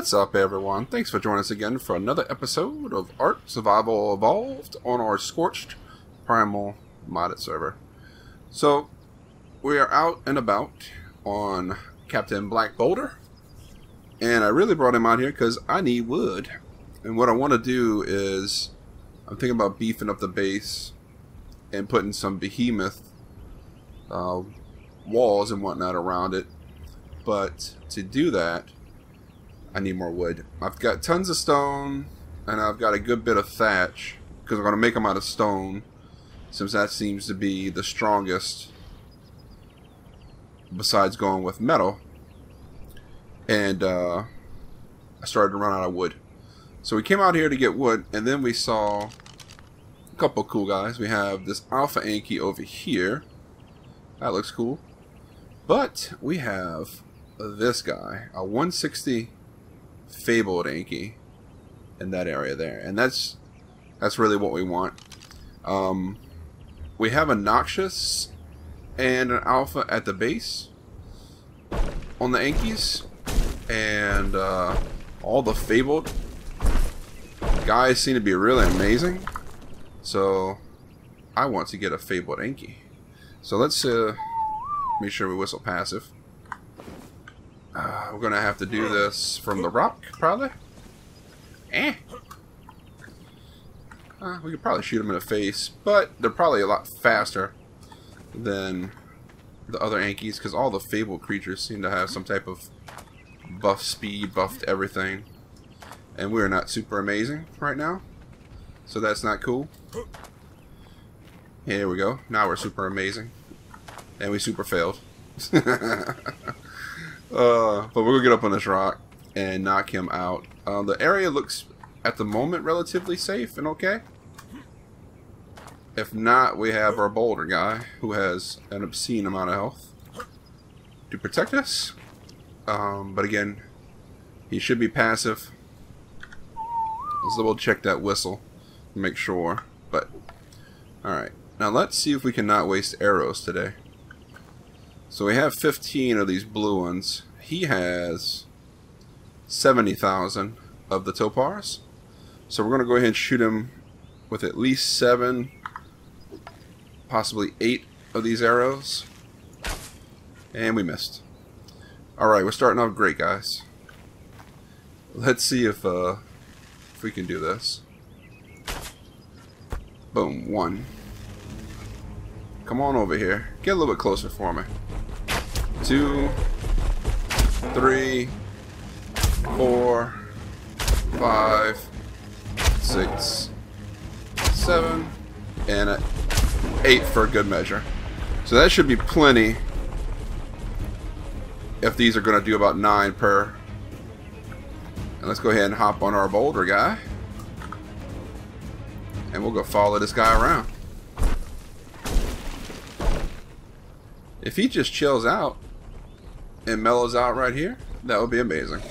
What's up, everyone? Thanks for joining us again for another episode of ARK Survival Evolved on our Scorched Primal modded server. So, we are out and about on Captain Black Boulder, and I really brought him out here because I need wood. And what I want to do is, I'm thinking about beefing up the base and putting some behemoth walls and whatnot around it. But to do that, I need more wood. I've got tons of stone, and I've got a good bit of thatch, because I'm going to make them out of stone, since that seems to be the strongest, besides going with metal. And I started to run out of wood. So we came out here to get wood, and then we saw a couple cool guys. We have this alpha Anky over here. That looks cool. But we have this guy, a 160 fabled Anky in that area there, and that's really what we want. We have a noxious and an alpha at the base on the Ankys, and all the fabled guys seem to be really amazing, so I want to get a fabled Anky. So let's make sure we whistle passive. We're gonna have to do this from the rock, probably. We could probably shoot them in the face, but they're probably a lot faster than the other Ankys, because all the fabled creatures seem to have some type of buff speed, buffed everything, and we're not super amazing right now, so that's not cool. Here we go. Now we're super amazing, and we super failed. But we're gonna get up on this rock and knock him out. The area looks at the moment relatively safe and okay. If not, we have our boulder guy who has an obscene amount of health to protect us. But again, he should be passive. Let's double check that whistle to make sure. But alright, now let's see if we can not waste arrows today. So we have 15 of these blue ones. He has 70,000 of the topars. So we're going to go ahead and shoot him with at least 7, possibly 8 of these arrows. And we missed. Alright, we're starting off great, guys. Let's see if we can do this. Boom, 1. Come on over here. Get a little bit closer for me. 2, 3, 4, 5, 6, 7, and 8 for a good measure. So that should be plenty if these are going to do about 9 per. And let's go ahead and hop on our boulder guy, and we'll go follow this guy around. If he just chills out and mellows out right here, that would be amazing.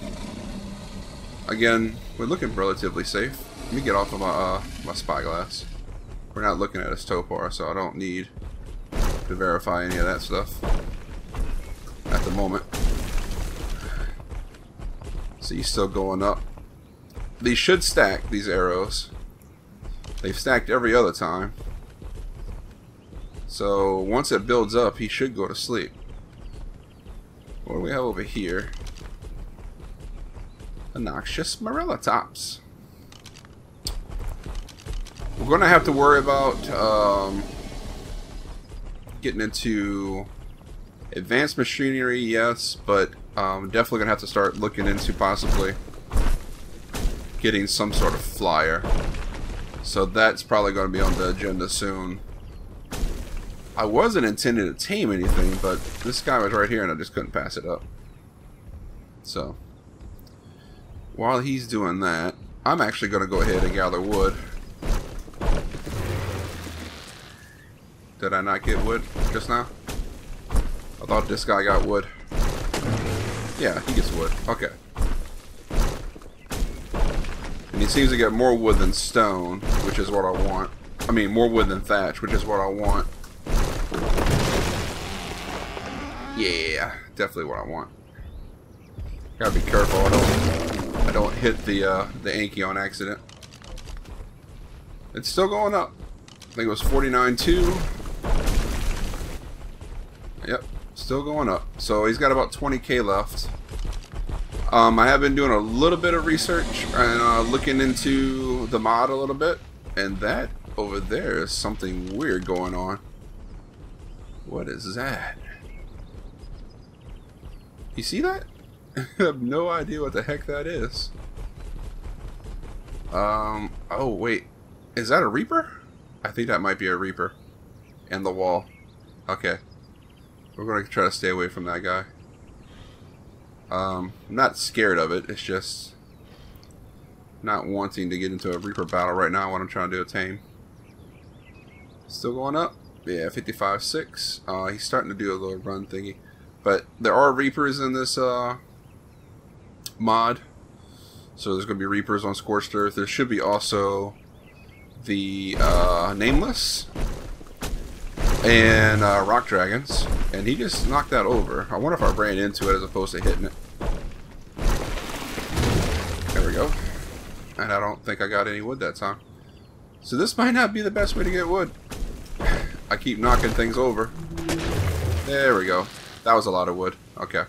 Again, we're looking relatively safe. Let me get off of my spyglass. We're not looking at his topar, so I don't need to verify any of that stuff at the moment. So he's still going up. These should stack, these arrows. They've stacked every other time. So once it builds up, he should go to sleep. What do we have over here? A noxious Morella tops. We're going to have to worry about getting into advanced machinery, yes, but definitely going to have to start looking into possibly getting some sort of flyer. So that's probably going to be on the agenda soon. I wasn't intending to tame anything, but this guy was right here and I just couldn't pass it up. So, while he's doing that, I'm actually going to go ahead and gather wood. Did I not get wood just now? I thought this guy got wood. Yeah, he gets wood. Okay. And he seems to get more wood than stone, which is what I want. I mean, more wood than thatch, which is what I want. Yeah, definitely what I want. Gotta be careful I don't don't hit the Anky on accident. It's still going up. I think it was 49.2. Yep, still going up. So he's got about 20k left. I have been doing a little bit of research and looking into the mod a little bit, and that over there is something weird going on. What is that? You see that? I have no idea what the heck that is. Oh wait, is that a Reaper? I think that might be a Reaper. And the wall. Okay. We're going to try to stay away from that guy. I'm not scared of it, it's just not wanting to get into a Reaper battle right now when I'm trying to do a Tame. Still going up? Yeah, 55.6. He's starting to do a little run thingy. But there are Reapers in this mod. So there's going to be Reapers on Scorched Earth. There should be also the Nameless and Rock Dragons. And he just knocked that over. I wonder if I ran into it as opposed to hitting it. There we go. And I don't think I got any wood that time. So this might not be the best way to get wood. I keep knocking things over. There we go. That was a lot of wood. Okay.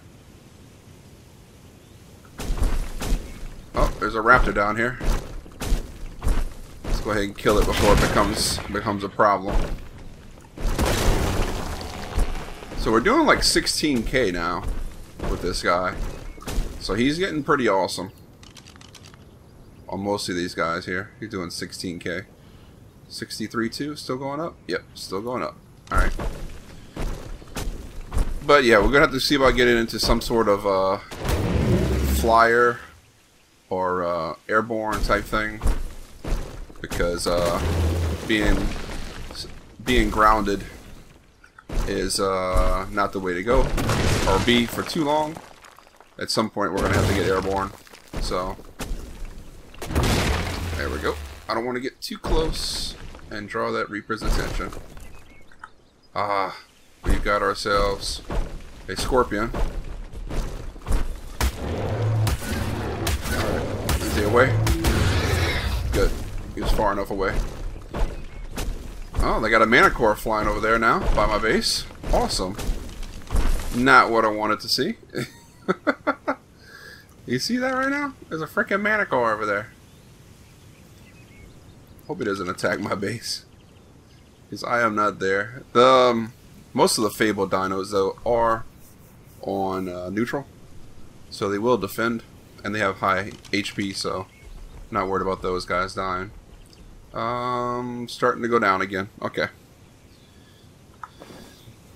Oh, there's a raptor down here. Let's go ahead and kill it before it becomes a problem. So we're doing like 16k now with this guy. So he's getting pretty awesome. On most of these guys here. He's doing 16k. 63.2, still going up? Yep, still going up. Alright. But yeah, we're going to have to see about getting into some sort of flyer or airborne type thing. Because being grounded is not the way to go, or be for too long. At some point we're gonna have to get airborne, so there we go. I don't want to get too close and draw that Reaper's attention. We've got ourselves a Scorpion. Alright, is he away? Good, he was far enough away. Oh, they got a mana core flying over there now by my base. Awesome. Not what I wanted to see. You see that right now? There's a freaking mana core over there. Hope he doesn't attack my base, because I am not there. Most of the Fable dinos though are on neutral, so they will defend, and they have high HP, so not worried about those guys dying. Starting to go down again. Okay.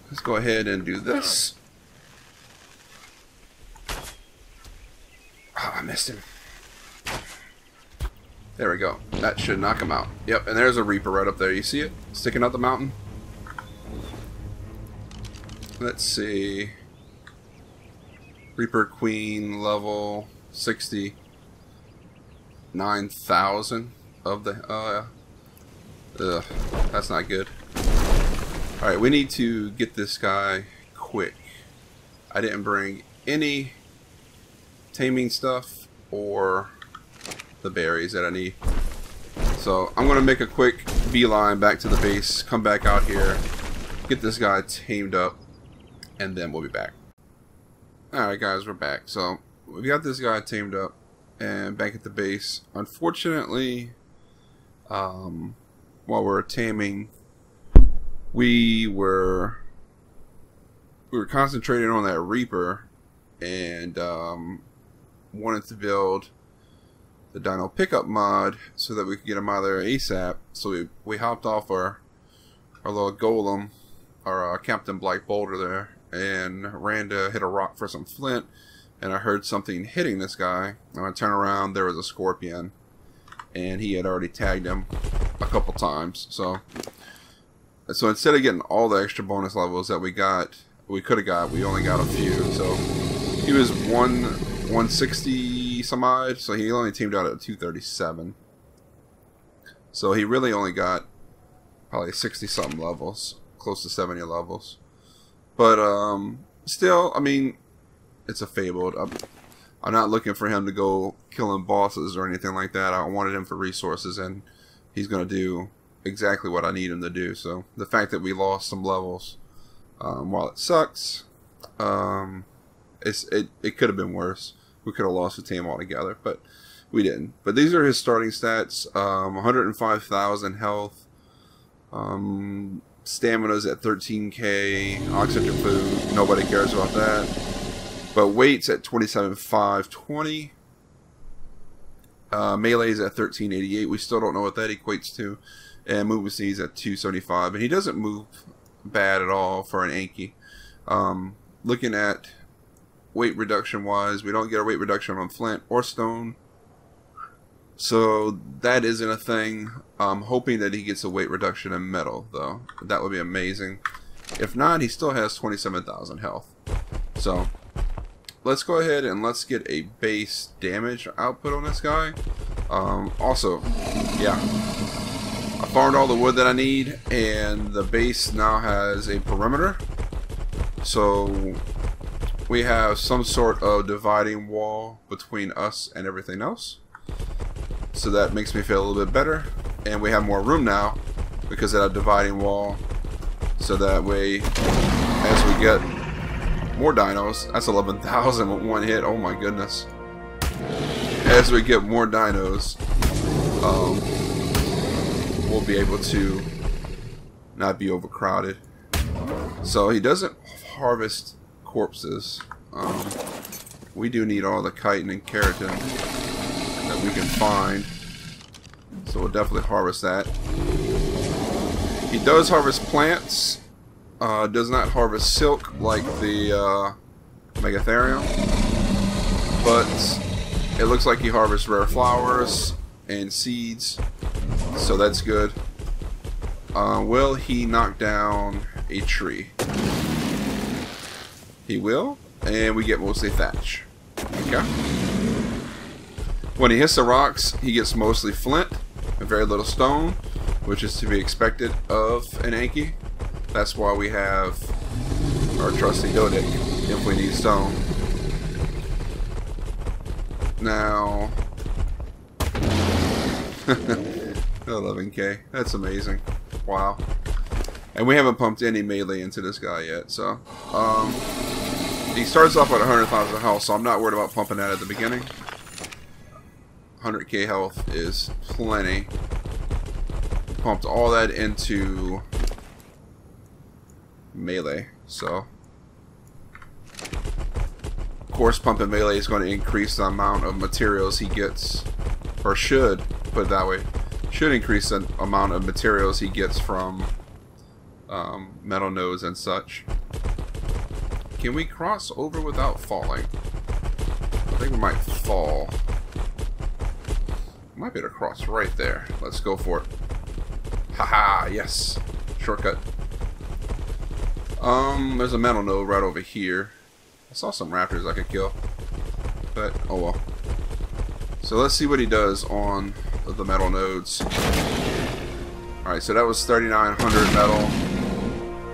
Let's go ahead and do this. Oh, I missed him. There we go. That should knock him out. Yep, and there's a Reaper right up there. You see it? Sticking out the mountain. Let's see. Reaper Queen level 69,000 of the that's not good. Alright, we need to get this guy quick. I didn't bring any taming stuff or the berries that I need. So I'm gonna make a quick beeline back to the base, come back out here, get this guy tamed up, and then we'll be back. Alright guys, we're back. So we got this guy tamed up and back at the base. Unfortunately, while we're taming, we were concentrating on that Reaper and wanted to build the Dino Pickup mod so that we could get him out of there ASAP. So we hopped off our little golem, our Captain Blight Boulder there, and ran to hit a rock for some flint, and I heard something hitting this guy. And I turned around, there was a Scorpion, and he had already tagged him a couple times. So instead of getting all the extra bonus levels that we could have got, we only got a few. So he was 160 some odd, so he only teamed out at 237. So he really only got probably 60 something levels, close to 70 levels. But still, I mean, it's a Fabled. I'm not looking for him to go killing bosses or anything like that. I wanted him for resources, and he's going to do exactly what I need him to do. So the fact that we lost some levels, while it sucks, it could have been worse. We could have lost the Tame altogether, but we didn't. But these are his starting stats. 105,000 health. Stamina's at 13k. Oxygen food. Nobody cares about that. But weight's at 27,520. Melee's at 1388. We still don't know what that equates to. And movement speed's at 275. And he doesn't move bad at all for an Anky. Looking at weight reduction wise, we don't get a weight reduction on flint or stone. So that isn't a thing. I'm hoping that he gets a weight reduction in metal, though. That would be amazing. If not, he still has 27,000 health. So let's go ahead and let's get a base damage output on this guy. Also, yeah, I farmed all the wood that I need, and the base now has a perimeter. So we have some sort of dividing wall between us and everything else. So that makes me feel a little bit better. And we have more room now because of that dividing wall. So that way, as we get more dinos, that's 11,000 with one hit. Oh my goodness. As we get more dinos, we'll be able to not be overcrowded. So he doesn't harvest corpses. We do need all the chitin and keratin that we can find, so we'll definitely harvest that. He does harvest plants, does not harvest silk like the Megatherium, but it looks like he harvests rare flowers and seeds, so that's good. Will he knock down a tree? He will, and we get mostly thatch. Okay. When he hits the rocks, he gets mostly flint and very little stone, which is to be expected of an Anky. That's why we have our trusty Dodic if we need stone. Now, 11k. That's amazing. Wow. And we haven't pumped any melee into this guy yet, so he starts off at 100,000 health, so I'm not worried about pumping that at the beginning. 100k health is plenty. Pumped all that into melee, so of course pumping melee is going to increase the amount of materials he gets, or should, put it that way, should increase the amount of materials he gets from metal nodes and such. Can we cross over without falling? I think we might fall. Might be able to cross right there. Let's go for it. Haha, yes. Shortcut. There's a metal node right over here. I saw some raptors I could kill, but oh well. So let's see what he does on the metal nodes. Alright, so that was 3,900 metal.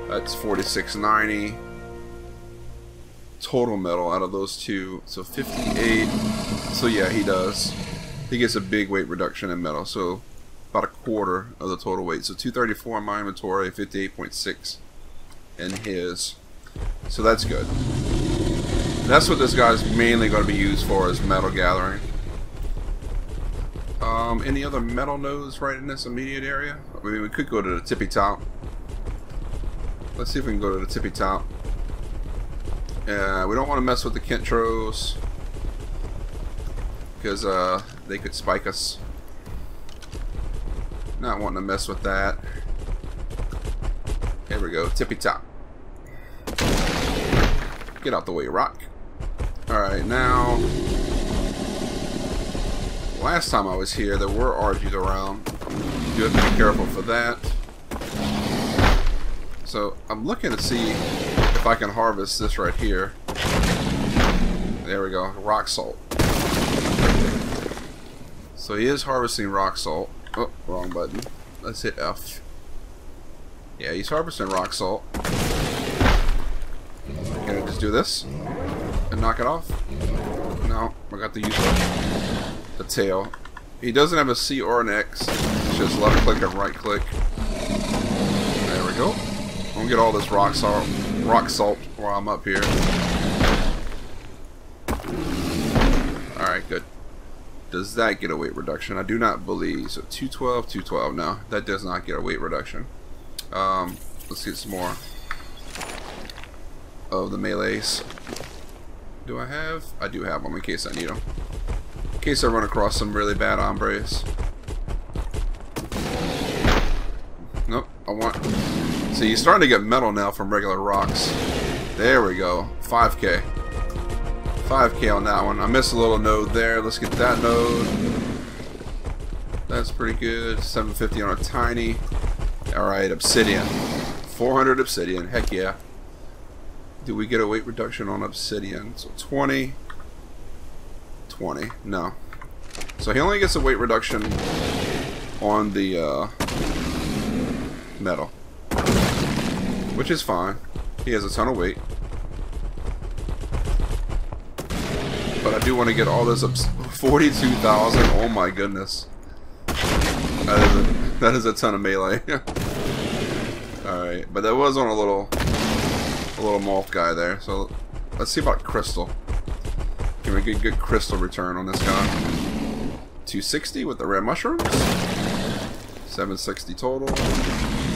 That's 4,690 total metal out of those two. So 58. So yeah, he does. He gets a big weight reduction in metal, so about a quarter of the total weight. So 234 in my inventory, 58.6 in his. So that's good. That's what this guy's mainly going to be used for, is metal gathering. Any other metal nodes right in this immediate area? I mean, we could go to the tippy top. Let's see if we can go to the tippy top. We don't want to mess with the Kentros, because they could spike us. Not wanting to mess with that. Here we go, tippy top. Get out the way, rock. Alright, now, last time I was here, there were RGs around. You have to be careful for that. So, I'm looking to see if I can harvest this right here. There we go, rock salt. So he is harvesting rock salt. Oh, wrong button. Let's hit F. Yeah, he's harvesting rock salt. Can I just do this and knock it off? No, I got to use the tail. He doesn't have a C or an X. It's just left click and right click. There we go. I'm gonna get all this rock salt while I'm up here. Alright, good. Does that get a weight reduction? I do not believe. So 212, 212. No, that does not get a weight reduction. Let's get some more of the melees. Do I have? I do have them in case I need them. In case I run across some really bad hombres. Nope, I want... See, you're starting to get metal now from regular rocks. There we go. 5k. 5k on that one. I missed a little node there. Let's get that node. That's pretty good. 750 on a tiny. Alright, obsidian. 400 obsidian. Heck yeah. Do we get a weight reduction on obsidian? So 20. 20. No. So he only gets a weight reduction on the metal. Which is fine. He has a ton of weight. But I do want to get all this 42,000. Oh my goodness. That is a ton of melee. Alright, but that was on a little moth guy there. So let's see about crystal. Can we get good crystal return on this guy? 260 with the red mushrooms. 760 total.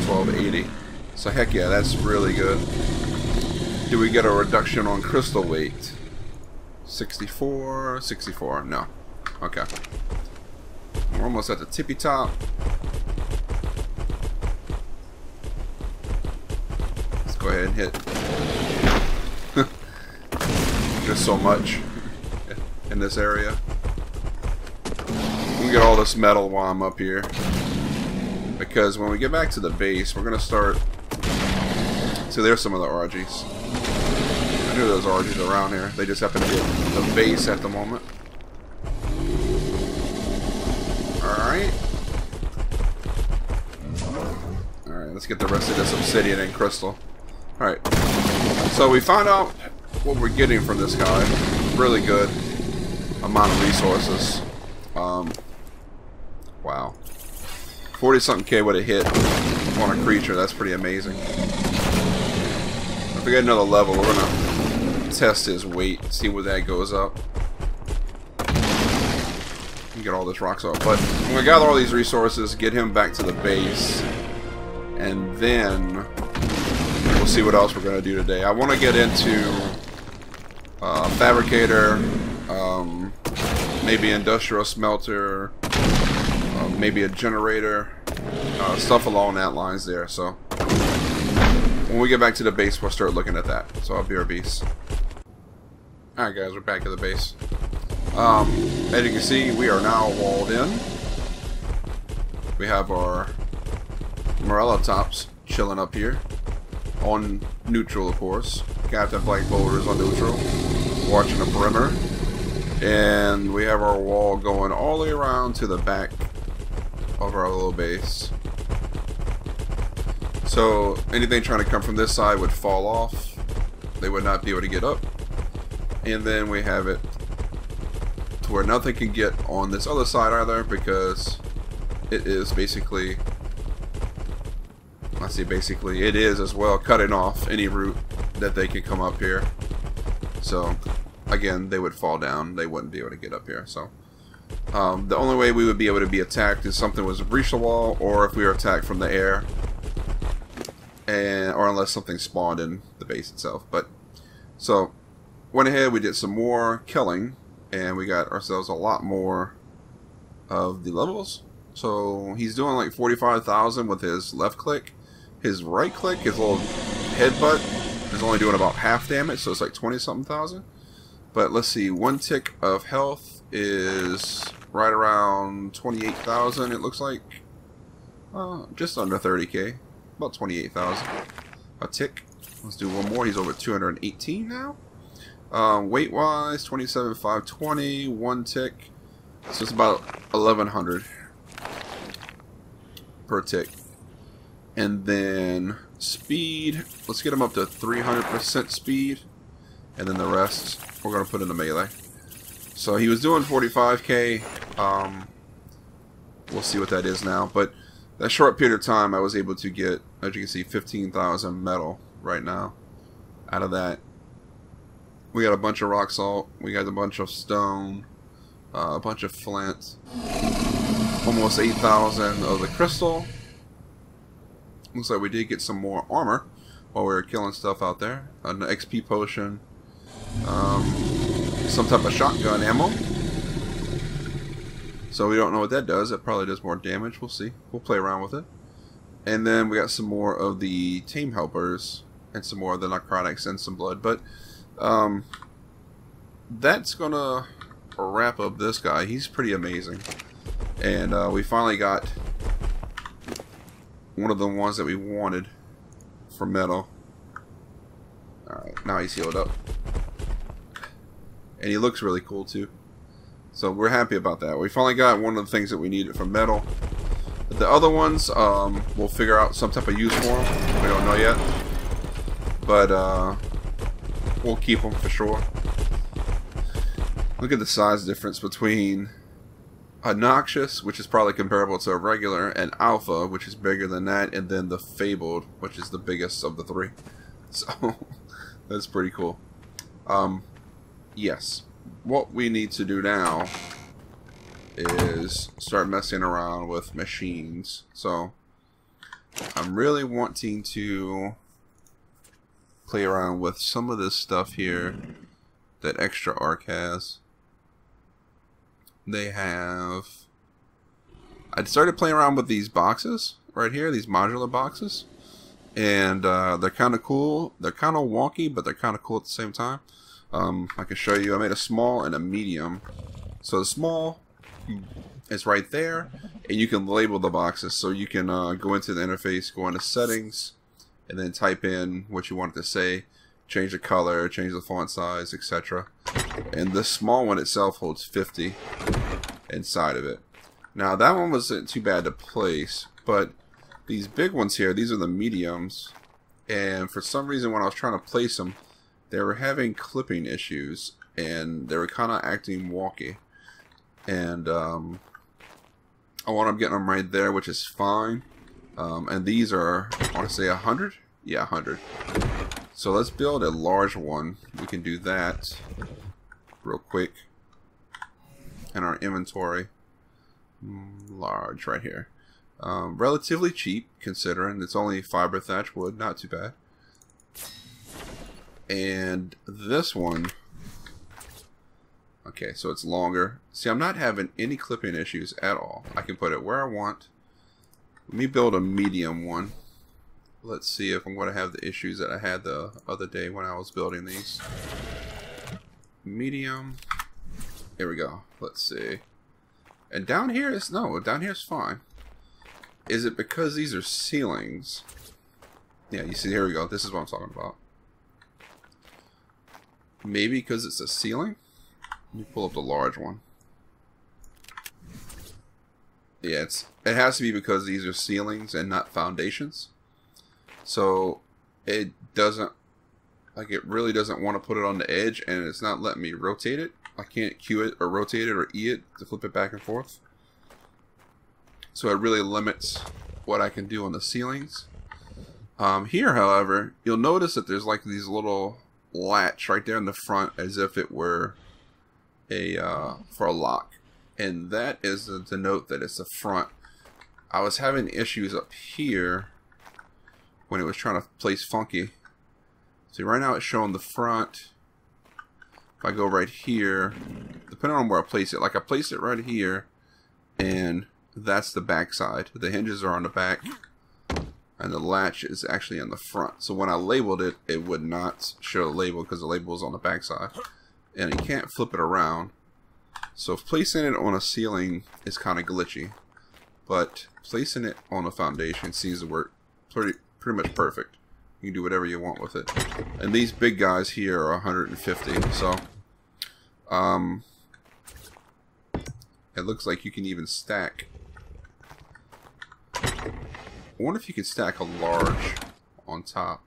1280. So heck yeah, that's really good. Do we get a reduction on crystal weight? 64, 64. No. Okay. We're almost at the tippy top. Let's go ahead and hit. There's so much in this area. We can get all this metal while I'm up here. Because when we get back to the base, we're gonna start. So there's some of the RGs. I knew there was RGs around here. They just happen to be at the base at the moment. Alright. Alright, let's get the rest of this obsidian and crystal. Alright. So we found out what we're getting from this guy. Really good amount of resources. Wow. 40-something K with a hit on a creature. That's pretty amazing. If we get another level, we're gonna test his weight, see where that goes up. And get all this rocks off. But I'm gonna gather all these resources, get him back to the base, and then we'll see what else we're gonna do today. I want to get into fabricator, maybe industrial smelter, maybe a generator, stuff along that lines there. So when we get back to the base, we'll start looking at that. So I'll be our beast. Alright guys, we're back at the base. As you can see, we are now walled in. We have our Morella tops chilling up here. On neutral, of course. Captain Black Boulders on neutral. Watching the perimeter. And we have our wall going all the way around to the back of our little base. So anything trying to come from this side would fall off. They would not be able to get up. And then we have it to where nothing can get on this other side either, because it is basically, I say basically, it is as well cutting off any route that they could come up here. So again, they would fall down. They wouldn't be able to get up here. So the only way we would be able to be attacked is something was breach the wall, or if we were attacked from the air, or unless something spawned in the base itself. But so went ahead, we did some more killing, and we got ourselves a lot more of the levels. So he's doing like 45,000 with his left click. His right click, his little headbutt, is only doing about half damage, so it's like 20-something thousand. But let's see, one tick of health is right around 28,000, it looks like. Just under 30k. About 28,000. A tick. Let's do one more. He's over 218 now. Weight-wise, 27,520. One tick. So it's about 1,100 per tick. And then speed. Let's get him up to 300% speed. And then the rest we're going to put in the melee. So he was doing 45k. We'll see what that is now. But that short period of time, I was able to get, as you can see, 15,000 metal right now out of that. We got a bunch of rock salt. We got a bunch of stone. A bunch of flint. Almost 8,000 of the crystal. Looks like we did get some more armor while we were killing stuff out there. An XP potion. Some type of shotgun ammo. So we don't know what that does. It probably does more damage. We'll see. We'll play around with it. And then we got some more of the Tame helpers. And some more of the necrotics and some blood. But that's going to wrap up this guy. He's pretty amazing. And we finally got one of the ones that we wanted for metal. Alright, now he's healed up. And he looks really cool too. So we're happy about that. We finally got one of the things that we needed for metal. The other ones, we'll figure out some type of use for them. We don't know yet. But we'll keep them for sure. Look at the size difference between a Noxious, which is probably comparable to a regular, and Alpha, which is bigger than that, and then the Fabled, which is the biggest of the three. So, that's pretty cool. Yes. What we need to do now is start messing around with machines. So, I'm really wanting to play around with some of this stuff here that Extra ARK has. They have... I started playing around with these boxes right here, these modular boxes. And they're kind of cool. They're kind of wonky, but they're kind of cool at the same time. I can show you. I made a small and a medium. So the small is right there. And you can label the boxes. So you can go into the interface, go into settings, and then type in what you want it to say. Change the color, change the font size, etc. And this small one itself holds 50 inside of it. Now that one wasn't too bad to place, but these big ones here, these are the mediums, and for some reason when I was trying to place them, they were having clipping issues, and they were kind of acting wonky. And I wound up getting them right there, which is fine. And these are, I want to say 100? Yeah, 100. So let's build a large one. We can do that real quick in our inventory. Large right here. Relatively cheap considering it's only fiber thatch wood, not too bad. And this one, okay, so it's longer. See, I'm not having any clipping issues at all. I can put it where I want. Let me build a medium one. Let's see if I'm going to have the issues that I had the other day when I was building these. Medium. Here we go. Let's see. And down here is, no, down here is fine. Is it because these are ceilings? Yeah, you see, here we go. This is what I'm talking about. Maybe because it's a ceiling? Let me pull up the large one. Yeah, it has to be because these are ceilings and not foundations. So it doesn't, like, it really doesn't want to put it on the edge, and it's not letting me rotate it. I can't Q it or rotate it or E it to flip it back and forth. So it really limits what I can do on the ceilings. Here, however, you'll notice that there's like these little latch right there in the front, as if it were a for a lock, and that is to denote that it's the front. I was having issues up here when it was trying to place funky. See, right now it's showing the front. If I go right here, depending on where I place it, like I place it right here, and that's the back side. The hinges are on the back, and the latch is actually in the front. So when I labeled it, it would not show the label because the label is on the back side. And you can't flip it around. So placing it on a ceiling is kind of glitchy. But placing it on a foundation seems to work pretty much perfect. You can do whatever you want with it. And these big guys here are 150. So it looks like you can even stack. I wonder if you can stack a large on top.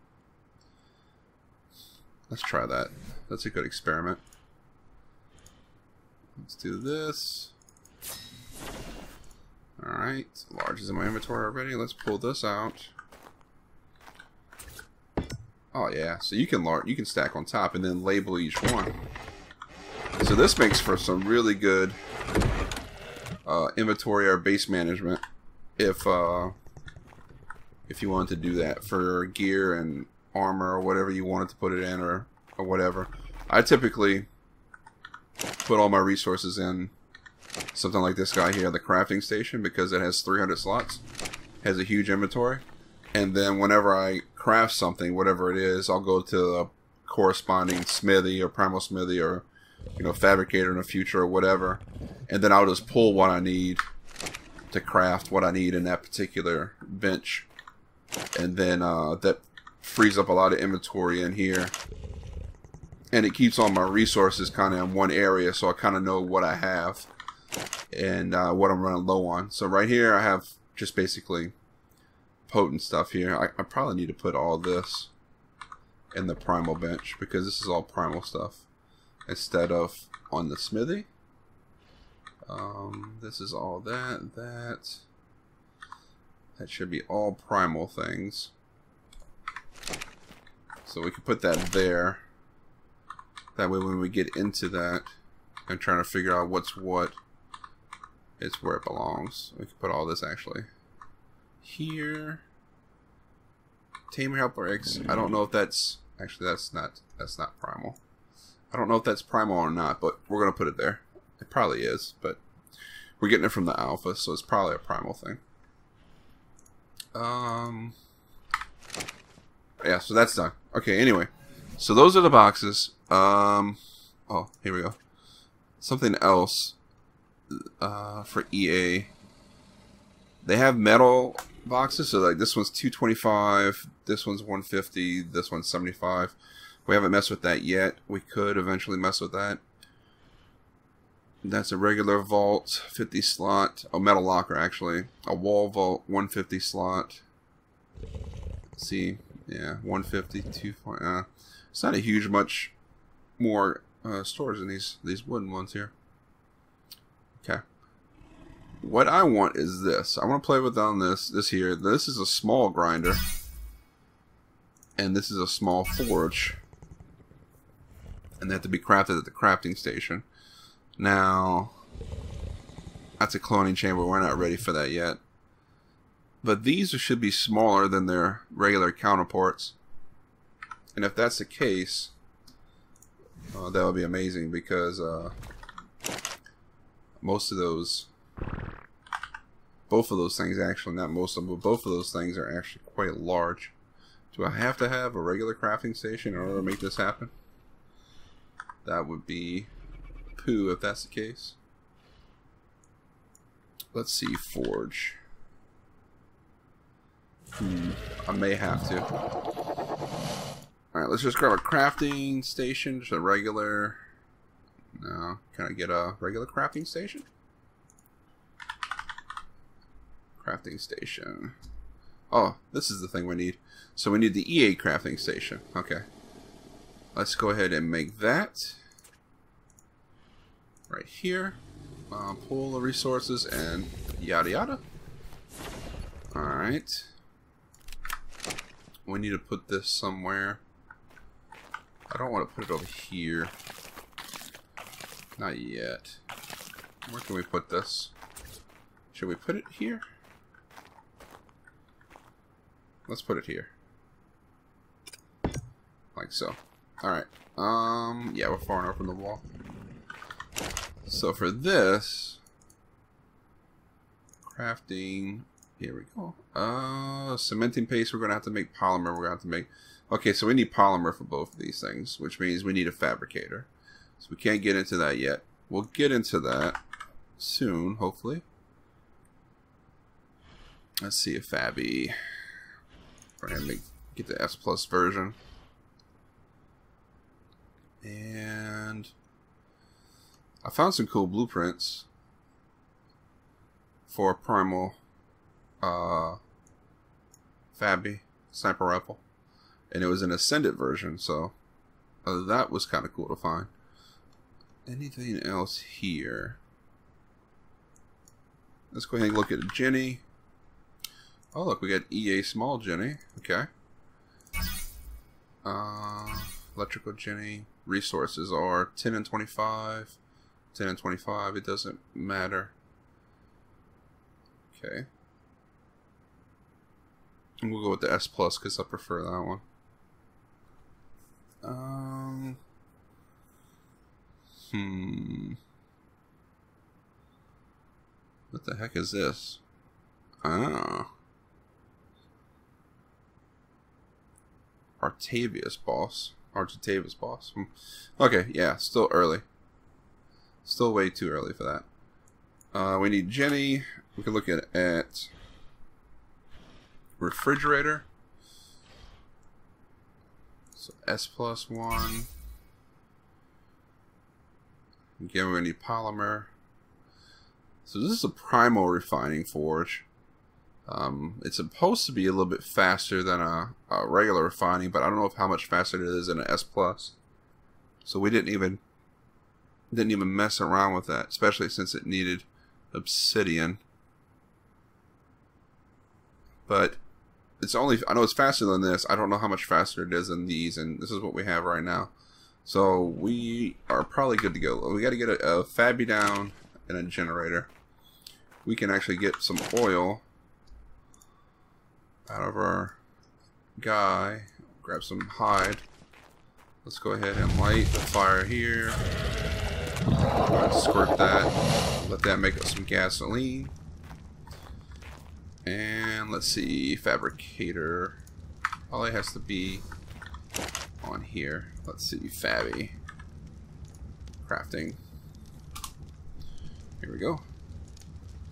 Let's try that. That's a good experiment. Let's do this. Alright, large is in my inventory already. Let's pull this out. Oh yeah, so you can stack on top and then label each one. So this makes for some really good inventory or base management if you wanted to do that for gear and armor or whatever you wanted to put it in or whatever. I typically put all my resources in something like this guy here, the crafting station, because it has 300 slots, has a huge inventory, and then whenever I craft something, whatever it is, I'll go to a corresponding smithy or primal smithy or, you know, fabricator in the future or whatever, and then I'll just pull what I need to craft what I need in that particular bench, and then that frees up a lot of inventory in here, and it keeps all my resources kind of in one area, so I kind of know what I have and what I'm running low on. So right here I have just basically potent stuff here. I probably need to put all this in the primal bench because this is all primal stuff instead of on the smithy. This is all that should be all primal things, so we can put that there. That way when we get into that and trying to figure out what's what, it's where it belongs. We can put all this actually here. Tame helper eggs. I don't know if that's actually that's not primal. I don't know if that's primal or not, but we're gonna put it there. It probably is, but we're getting it from the alpha, so it's probably a primal thing. Yeah, so that's done. Okay, anyway, so those are the boxes. Oh, here we go. Something else for EA. They have metal boxes, so like this one's 225, this one's 150, this one's 75. We haven't messed with that yet. We could eventually mess with that. That's a regular vault, 50 slot. Oh, metal locker actually. A wall vault, 150 slot. Let's see, yeah, 150, 2. It's not a huge much more storage than these wooden ones here. Okay. What I want is this. I want to play with on this here. This is a small grinder, and this is a small forge, and they have to be crafted at the crafting station. Now, that's a cloning chamber. We're not ready for that yet. But these should be smaller than their regular counterparts. And if that's the case, that would be amazing because most of those, both of those things actually, not most of them, but both of those things are actually quite large. Do I have to have a regular crafting station in order to make this happen? That would be poo if that's the case. Let's see, forge. I may have to. Alright, let's just grab a crafting station, just a regular. No, can I get a regular crafting station? Crafting station. Oh, this is the thing we need. So we need the EA crafting station. Okay. Let's go ahead and make that. Right here. Pull the resources and yada yada. Alright. We need to put this somewhere. I don't want to put it over here. Not yet. Where can we put this? Should we put it here? Let's put it here. Like so. Alright. Yeah, we're far enough from the wall. So for this, crafting, here we go. Cementing paste, we're going to have to make polymer. We're going to have to make, okay, so we need polymer for both of these things, which means we need a fabricator. So we can't get into that yet. We'll get into that soon, hopefully. Let's see if Fabby, we're going to get the S Plus version. And I found some cool blueprints for Primal Fabby Sniper Rifle, and it was an Ascended version, so that was kind of cool to find. Anything else here? Let's go ahead and look at Jenny. Oh, look, we got EA Small Jenny. Okay. Electrical Jenny. Resources are 10 and 25. 10 and 25. It doesn't matter. Okay. And we'll go with the S plus because I prefer that one. What the heck is this? Artavius boss. Artavius boss. Okay, yeah, still early. Still way too early for that. We need Jenny. We can look at refrigerator. So S plus 1. Again, we need polymer. So this is a primal refining forge. It's supposed to be a little bit faster than a regular refining, but I don't know how much faster it is in an S plus. So we didn't even mess around with that, especially since it needed obsidian. But it's only, I know it's faster than this. I don't know how much faster it is than these, and this is what we have right now. So we are probably good to go. We got to get a Fabby down and a generator. We can actually get some oil out of our guy. Grab some hide. Let's go ahead and light the fire here. Squirt that. Let that make us some gasoline. And let's see, fabricator. All it has to be on here. Let's see, Fabby. Crafting. Here we go.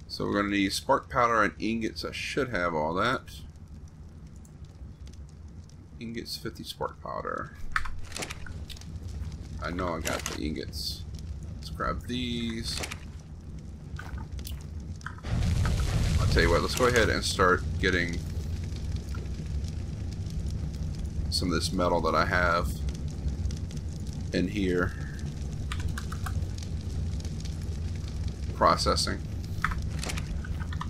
So we're going to need spark powder and ingots. I should have all that. Ingots, 50 spark powder. I know I got the ingots. Let's grab these. I'll tell you what, let's go ahead and start getting some of this metal that I have in here. Processing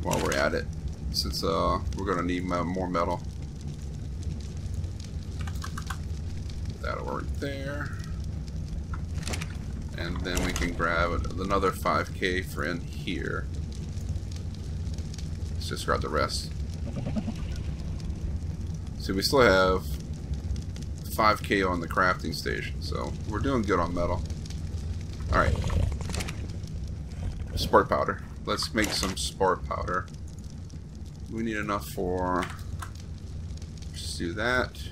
while we're at it, since we're gonna need more metal. That'll work there, and then we can grab another 5K for in here. Let's just grab the rest. See, we still have 5K on the crafting station, so we're doing good on metal. Alright. Spark powder. Let's make some spark powder. We need enough for... Just do that.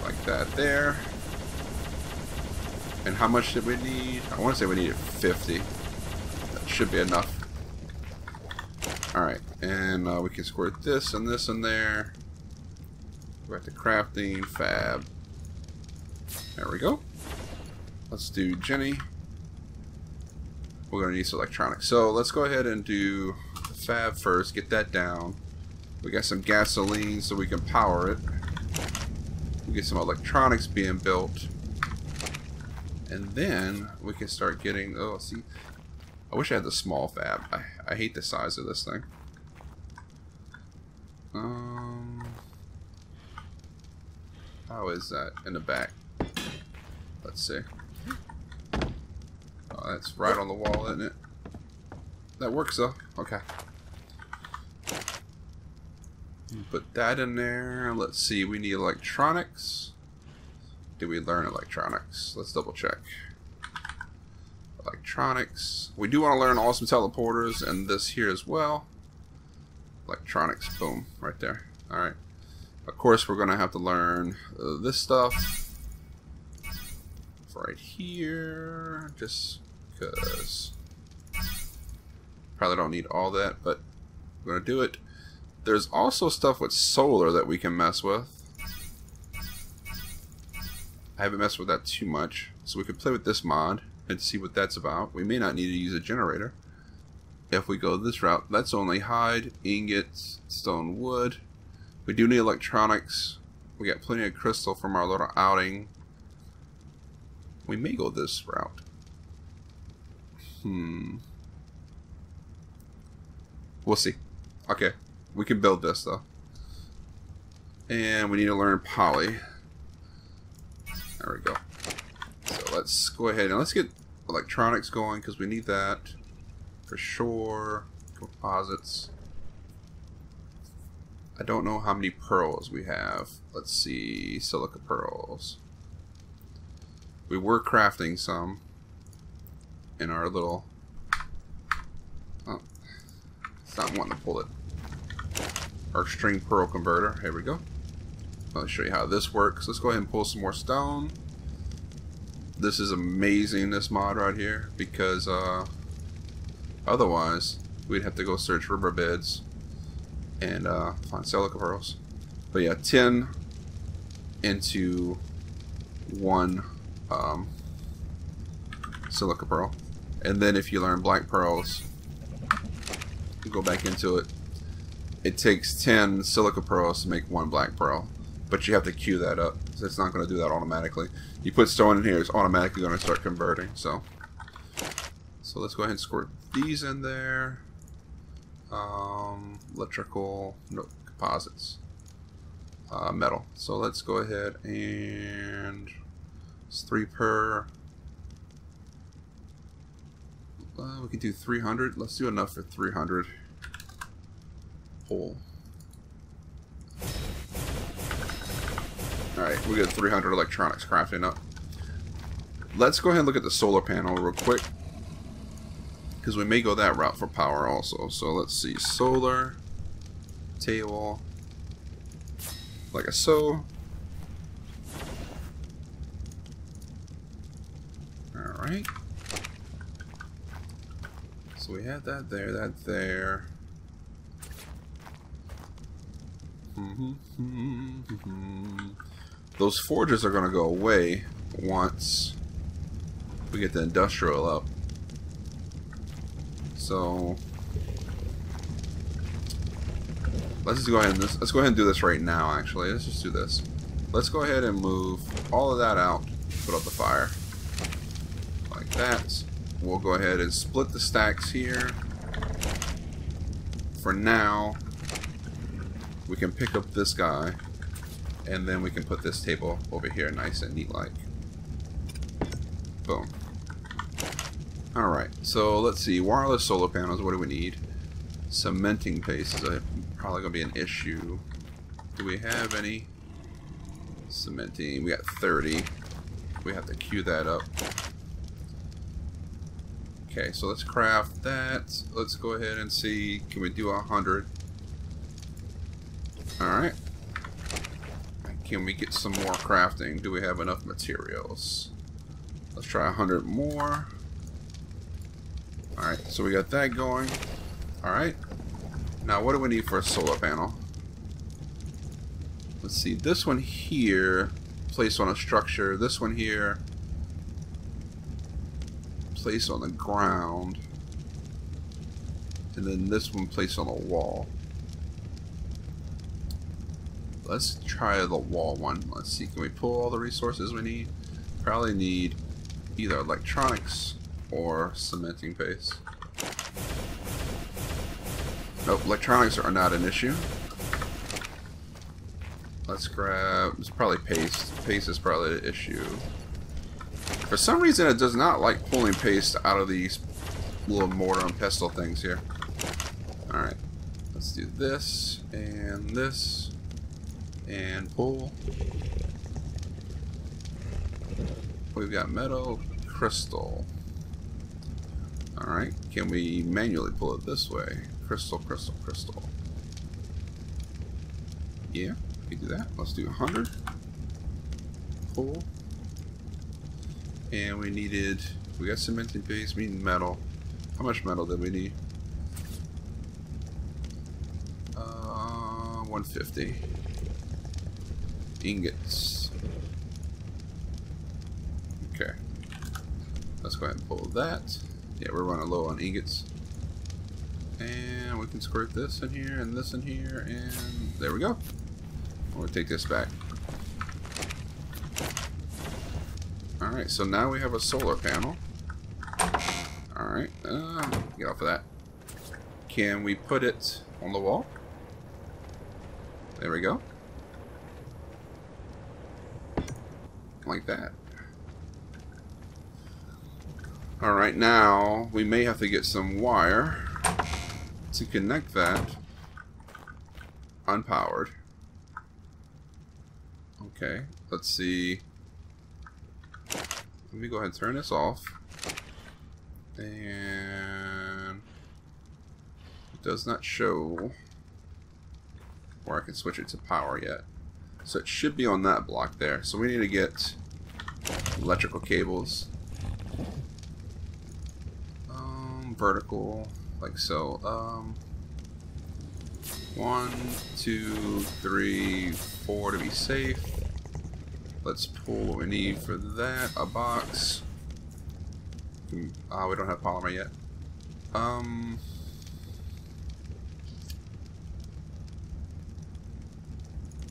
Like that there. And how much did we need? I want to say we needed 50. That should be enough. Alright, and we can squirt this and this in there. Go back to crafting, fab. There we go. Let's do Jenny. We're going to need some electronics. So let's go ahead and do the fab first. Get that down. We got some gasoline so we can power it. We get some electronics being built. And then we can start getting... Oh, see. I wish I had the small fab. I hate the size of this thing. How is that in the back? Let's see. Oh, that's right on the wall, isn't it? That works though. Okay. Put that in there. Let's see. We need electronics. Did we learn electronics? Let's double check. Electronics. We do want to learn awesome teleporters and this here as well. Electronics. Boom. Right there. Alright. Of course, we're going to have to learn this stuff. Right here. Just because. Probably don't need all that, but we're going to do it. There's also stuff with solar that we can mess with. I haven't messed with that too much. So we could play with this mod and see what that's about. We may not need to use a generator if we go this route. That's only hide, ingots, stone, wood. We do need electronics. We got plenty of crystal from our little outing. We may go this route. We'll see. Okay. We can build this, though. And we need to learn poly. There we go. So let's go ahead and let's get electronics going, because we need that for sure. Composites. I don't know how many pearls we have. Let's see. Silica pearls. We were crafting some in our little... Oh, it's not wanting to pull it. Our string pearl converter. Here we go. I'll show you how this works. Let's go ahead and pull some more stone. This is amazing, this mod right here, because otherwise we'd have to go search riverbeds and find silica pearls. But yeah, 10 into 1 silica pearl. And then if you learn black pearls, go back into it, it takes 10 silica pearls to make 1 black pearl. But you have to queue that up. So it's not going to do that automatically. You put stone in here, it's automatically going to start converting. So let's go ahead and squirt these in there. Electrical, no, composites, metal. So let's go ahead and it's 3 per. We can do 300. Let's do enough for 300. Pull. Alright, we got 300 electronics crafting up. Let's go ahead and look at the solar panel real quick, because we may go that route for power also. So let's see. Solar, table, like a so. Alright. So we have that there, that there. Those forges are going to go away once we get the industrial up. So let's just go ahead and let's go ahead and do this right now. Actually, let's just do this. Let's go ahead and move all of that out. Put up the fire like that. We'll go ahead and split the stacks here. For now, we can pick up this guy, and then we can put this table over here nice and neat like. Boom. Alright, so let's see. Wireless solar panels, what do we need? Cementing paste is probably going to be an issue. Do we have any? Cementing, we got 30. We have to queue that up. Okay, so let's craft that. Let's go ahead and see, can we do 100? Alright. Can we get some more crafting? Do we have enough materials? Let's try 100 more. Alright, so we got that going. Alright. Now what do we need for a solar panel? Let's see, this one here, placed on a structure. This one here, placed on the ground. And then this one placed on a wall. Let's try the wall one. Let's see, can we pull all the resources we need? Probably need either electronics or cementing paste. Nope, electronics are not an issue. Let's grab, it's probably paste. Paste is probably the issue. For some reason it does not like pulling paste out of these little mortar and pestle things here. Alright, let's do this and this and pull. We've got metal, crystal. Alright, can we manually pull it this way? Crystal, crystal, crystal. Yeah, we can do that. Let's do 100. Pull. And we needed, we got cementing paste, we need metal. How much metal did we need? 150. Ingots. Okay. Let's go ahead and pull that. Yeah, we're running low on ingots. And we can squirt this in here and this in here, and there we go. We'll take this back. Alright, so now we have a solar panel. Alright, get off of that. Can we put it on the wall? There we go. Like that. Alright, now we may have to get some wire to connect that unpowered. Okay, let's see. Let me go ahead and turn this off. And it does not show where I can switch it to power yet. So it should be on that block there. So we need to get electrical cables. Vertical, like so. 1, 2, 3, 4 to be safe. Let's pull what we need for that. A box. We don't have polymer yet.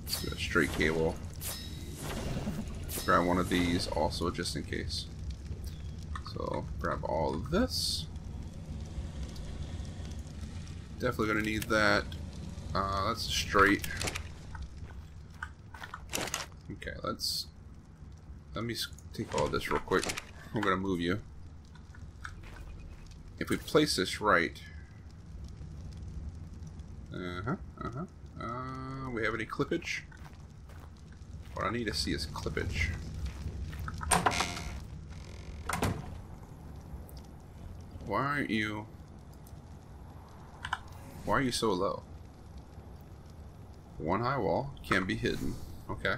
Let's do a straight cable. Grab one of these also just in case. So grab all of this. Definitely gonna need that. That's straight. Okay, let me take all of this real quick. I'm gonna move you. If we place this right. We have any clippage? What I need to see is clippage. Why are you so low? One high wall can be hidden. Okay.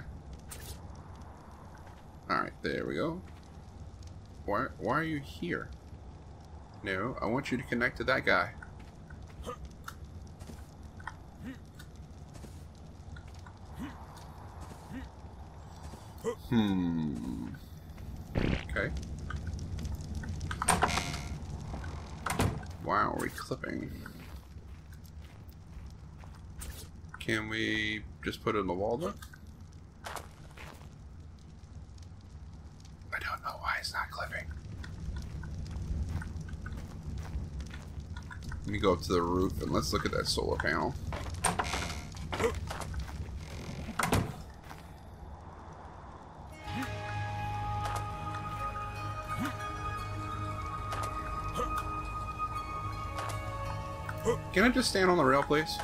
Alright, there we go. Why are you here? No, I want you to connect to that guy. Okay. Wow, are we clipping? Can we just put it in the wall though? I don't know why it's not clipping. Let me go up to the roof and let's look at that solar panel. Can I just stand on the rail, please?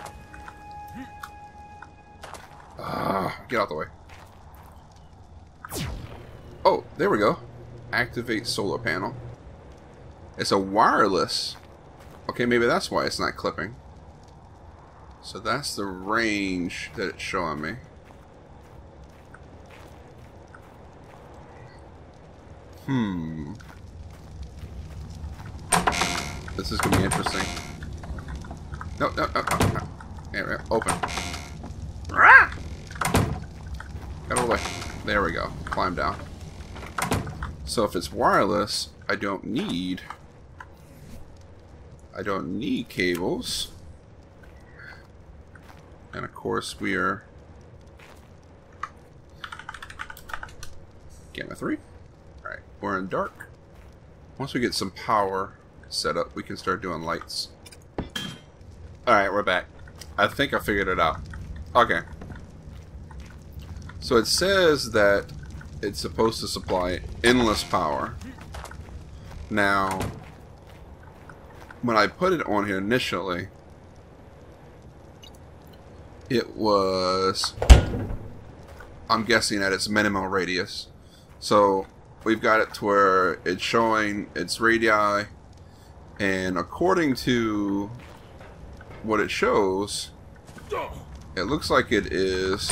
Get out the way. Oh, there we go. Activate solar panel. It's a wireless. Okay, maybe that's why it's not clipping. So that's the range that it's showing me. This is going to be interesting. No. There, open. Get away. There we go. Climb down. So if it's wireless, I don't need cables. And of course we are Gamma 3. Alright, we're in dark. Once we get some power set up, we can start doing lights. Alright, we're back. I think I figured it out. Okay. So it says that it's supposed to supply endless power. Now, when I put it on here initially, it was, I'm guessing, at its minimum radius. So we've got it to where it's showing its radii, and according to what it shows, it looks like it is...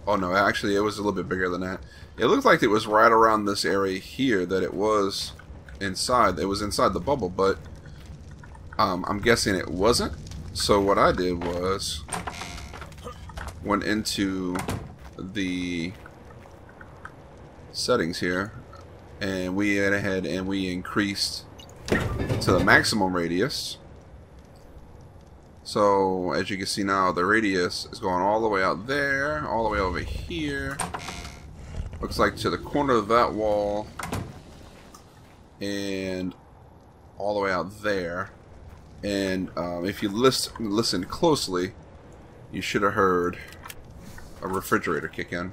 Oh no, actually it was a little bit bigger than that. It looked like it was right around this area here that it was inside. It was inside the bubble, but I'm guessing it wasn't. So what I did was went into the settings here, and we went ahead and we increased to the maximum radius. So as you can see now, the radius is going all the way out there, all the way over here, Looks like to the corner of that wall and all the way out there. And if you listen closely, you should have heard a refrigerator kick in.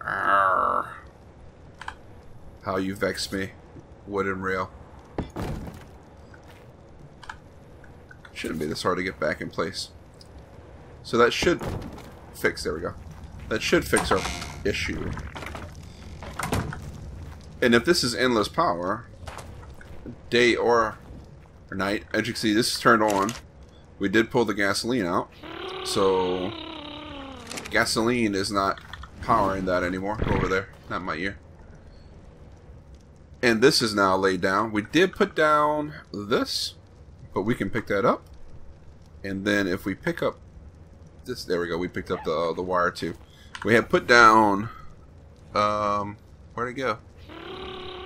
Arrgh. How you vex me, wood and rail. Shouldn't be this hard to get back in place. So that should fix, there we go. That should fix our issue. And if this is endless power, day or night, as you can see, this is turned on. We did pull the gasoline out, so gasoline is not powering that anymore. Over there, not my ear. And this is now laid down. We did put down this, but we can pick that up. And then if we pick up this, there we go. We picked up the wire too. We had put down. Where'd it go?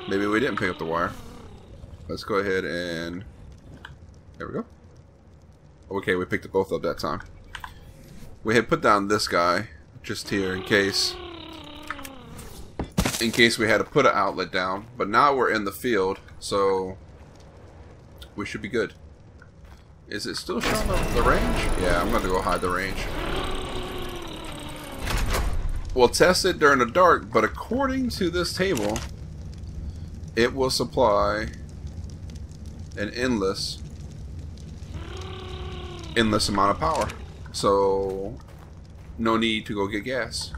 Maybe we didn't pick up the wire. Let's go ahead and. There we go. Okay, we picked up both up that time. We had put down this guy just here in case we had to put an outlet down. But now we're in the field, so we should be good. Is it still showing the range? Yeah, I'm going to go hide the range. We'll test it during the dark, but according to this table, it will supply an endless amount of power. So no need to go get gas.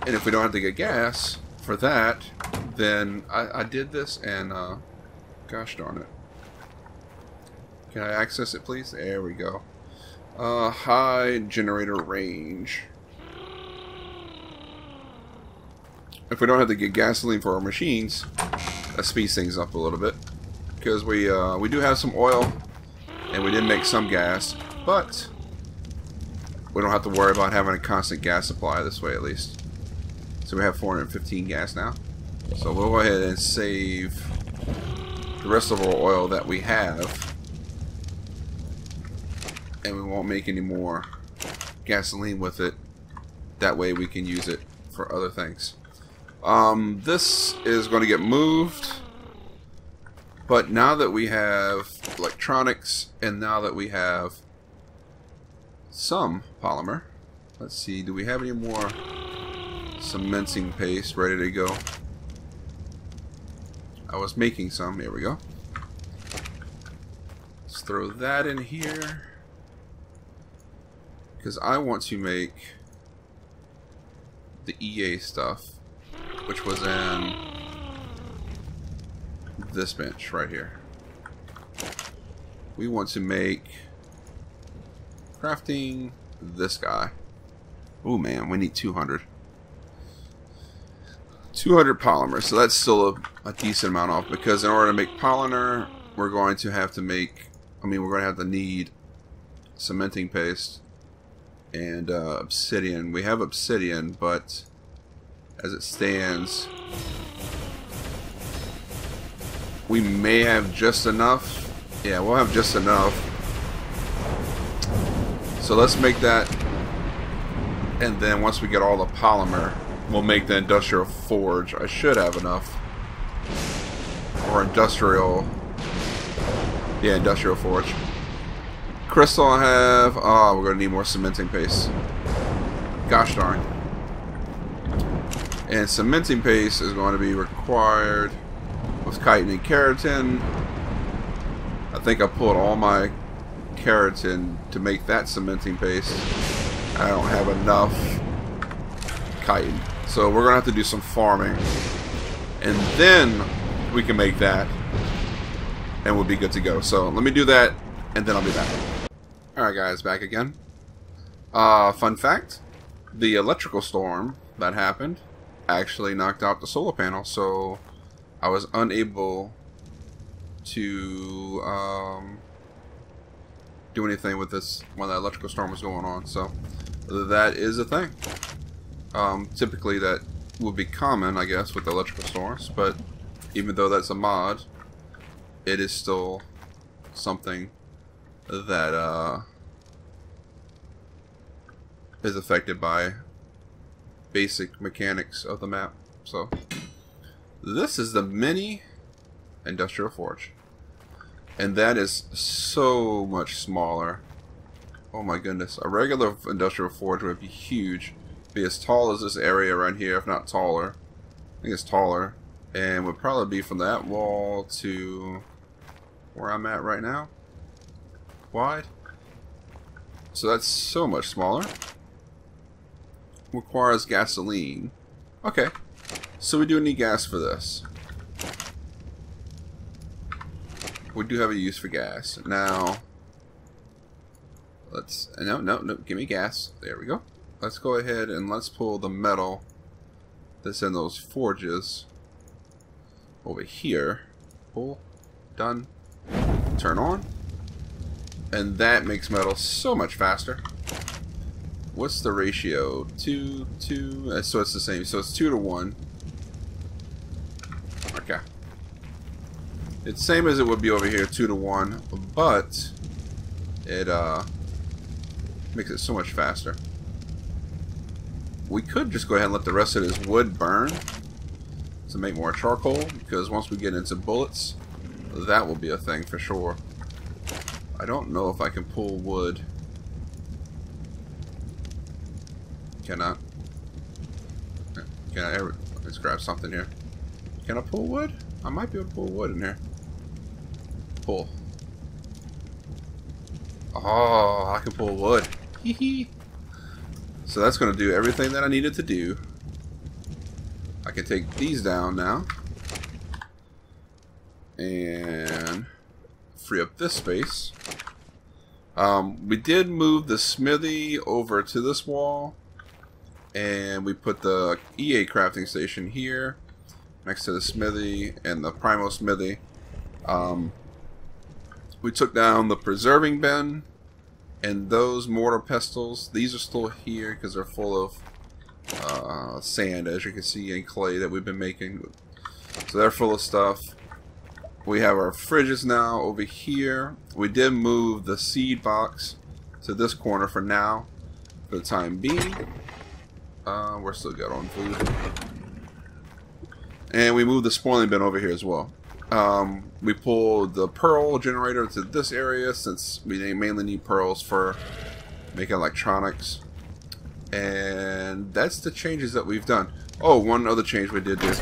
And if we don't have to get gas for that, then I did this and gosh darn it. Can I access it please? There we go. High generator range. If we don't have to get gasoline for our machines, that speeds things up a little bit. Because we do have some oil, and we did make some gas, but we don't have to worry about having a constant gas supply this way at least. So we have 415 gas now. So we'll go ahead and save the rest of our oil that we have, and we won't make any more gasoline with it. That way we can use it for other things. This is going to get moved. But now that we have electronics, and now that we have some polymer, let's see, do we have any more cementing paste ready to go? I was making some, here we go. Let's throw that in here. Because I want to make the EA stuff, which was in this bench right here. We want to make crafting this guy. Oh man, we need 200 polymer, so that's still a decent amount off, because in order to make polymer we're going to have to make, we're going to have to need cementing paste and obsidian. We have obsidian, but as it stands we may have just enough. Yeah, we'll have just enough. So let's make that, and then once we get all the polymer, we'll make the industrial forge. I should have enough. Or industrial. Yeah, industrial forge. Crystal I have. Oh, we're going to need more cementing paste. Gosh darn. And cementing paste is going to be required with chitin and keratin. I think I pulled all my keratin to make that cementing paste. I don't have enough chitin. So we're going to have to do some farming. And then we can make that. And we'll be good to go. So let me do that, and then I'll be back. Alright guys, back again. Fun fact. The electrical storm that happened actually knocked out the solar panel. So I was unable to do anything with this when the electrical storm was going on. So that is a thing. Typically that would be common, I guess, with electrical storms, but even though that's a mod, it is still something that is affected by basic mechanics of the map. So this is the mini industrial forge, and that is so much smaller. Oh my goodness, a regular industrial forge would be huge, be as tall as this area around here, if not taller. I think it's taller, and would probably be from that wall to where I'm at right now, wide. So that's so much smaller. Requires gasoline. Okay, so we do need gas for this. We do have a use for gas. Now, let's... No, give me gas. There we go. Let's go ahead and let's pull the metal that's in those forges over here. Pull. Done. Turn on. And that makes metal so much faster. What's the ratio? 2, 2. So it's the same. So it's 2 to 1. Okay. It's same as it would be over here, 2 to 1, but it makes it so much faster. We could just go ahead and let the rest of this wood burn to make more charcoal, because once we get into bullets, that will be a thing for sure. I don't know if I can pull wood. Cannot. Can I ever? Let's grab something here. Can I pull wood? I might be able to pull wood in here. Pull. Oh, I can pull wood. Hee hee. So that's going to do everything that I needed to do. I can take these down now. And free up this space. We did move the smithy over to this wall. And we put the EA crafting station here, next to the smithy and the Primal smithy. We took down the preserving bin, and those mortar pestles, these are still here because they're full of sand, as you can see, and clay that we've been making. So they're full of stuff. We have our fridges now over here. We did move the seed box to this corner for now, for the time being. We're still good on food. And we moved the spoiling bin over here as well. We pulled the pearl generator to this area since we mainly need pearls for making electronics. And that's the changes that we've done. Oh, one other change we did do.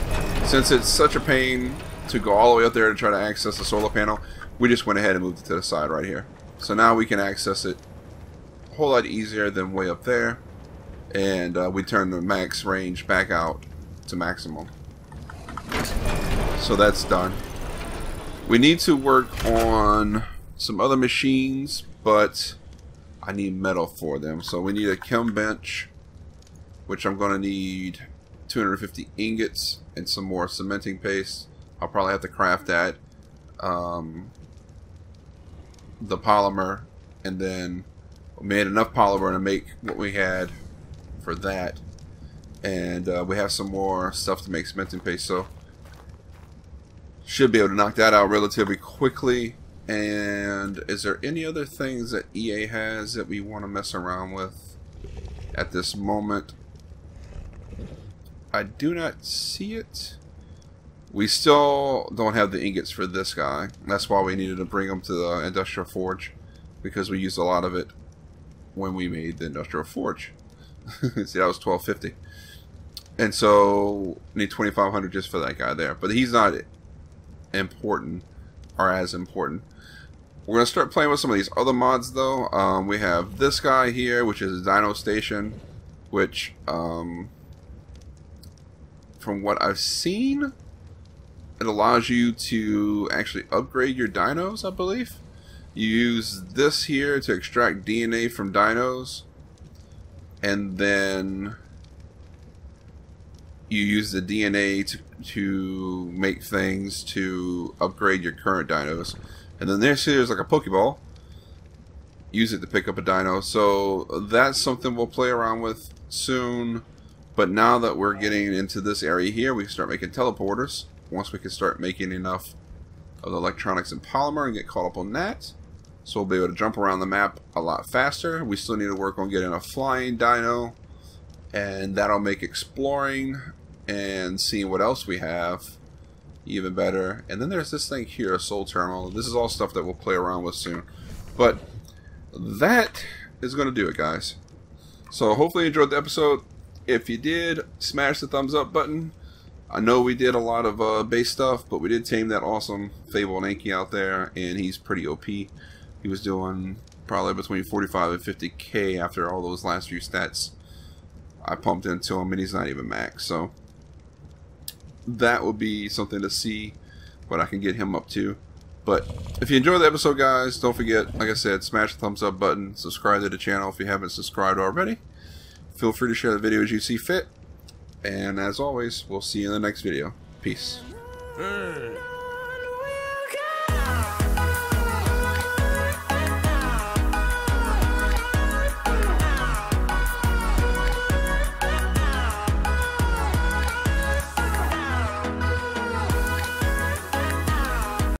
Since it's such a pain to go all the way up there to try to access the solar panel, we just went ahead and moved it to the side right here. So now we can access it a whole lot easier than way up there. And we turned the max range back out to maximum. So that's done. We need to work on some other machines, but I need metal for them. So we need a chem bench, which I'm going to need 250 ingots and some more cementing paste. I'll probably have to craft that. The polymer, and then we made enough polymer to make what we had for that. And we have some more stuff to make cementing paste, so should be able to knock that out relatively quickly. And is there any other things that EA has that we want to mess around with at this moment? I do not see it. We still don't have the ingots for this guy. That's why we needed to bring them to the industrial forge, because we used a lot of it when we made the industrial forge. See, that was 1250. And so need 2500 just for that guy there, but he's not important or as important. We're gonna start playing with some of these other mods though. We have this guy here, which is a dino station, which from what I've seen, it allows you to actually upgrade your dinos, I believe. You use this here to extract DNA from dinos, and then you use the DNA to make things to upgrade your current dinos. And then there's like a Pokeball. Use it to pick up a dino. So that's something we'll play around with soon. But now that we're getting into this area here, we can start making teleporters. Once we can start making enough of the electronics and polymer and get caught up on that, So we'll be able to jump around the map a lot faster. We still need to work on getting a flying dino, and that'll make exploring and seeing what else we have even better. And then there's this thing here, a soul terminal. This is all stuff that we'll play around with soon. But that is going to do it, guys. So hopefully you enjoyed the episode. If you did, smash the thumbs up button. I know we did a lot of base stuff, but we did tame that awesome Fable and Anky out there, and he's pretty OP. He was doing probably between 45 and 50k after all those last few stats I pumped into him, and he's not even max. So that would be something to see what I can get him up to. But if you enjoyed the episode, guys, don't forget, like I said, smash the thumbs up button, subscribe to the channel if you haven't subscribed already. Feel free to share the video as you see fit. And as always, we'll see you in the next video. Peace.